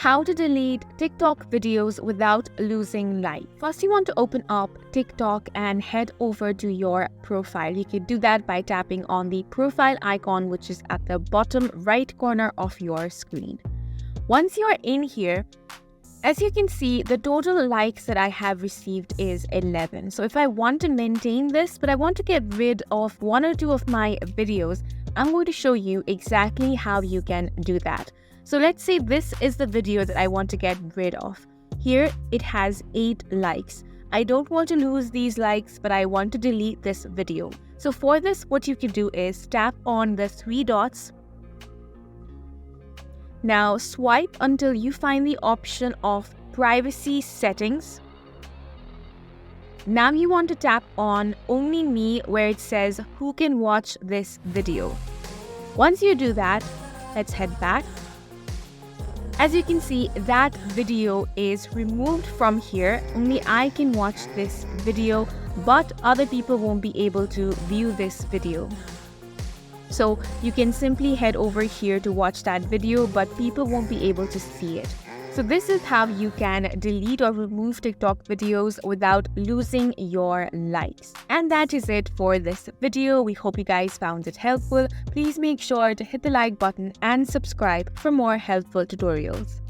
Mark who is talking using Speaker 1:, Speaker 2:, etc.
Speaker 1: How to delete TikTok videos without losing likes. First, you want to open up TikTok and head over to your profile. You can do that by tapping on the profile icon, which is at the bottom right corner of your screen. Once you're in here, as you can see, the total likes that I have received is 11. So if I want to maintain this, but I want to get rid of one or two of my videos, I'm going to show you exactly how you can do that. So let's say this is the video that I want to get rid of. Here it has 8 likes. I don't want to lose these likes, but I want to delete this video. So for this, what you can do is tap on the 3 dots. Now swipe until you find the option of privacy settings. Now you want to tap on only me where it says who can watch this video. Once you do that, let's head back. As you can see, that video is removed from here. Only I can watch this video, but other people won't be able to view this video. So you can simply head over here to watch that video, but people won't be able to see it. So this is how you can delete or remove TikTok videos without losing your likes. And that is it for this video. We hope you guys found it helpful. Please make sure to hit the like button and subscribe for more helpful tutorials.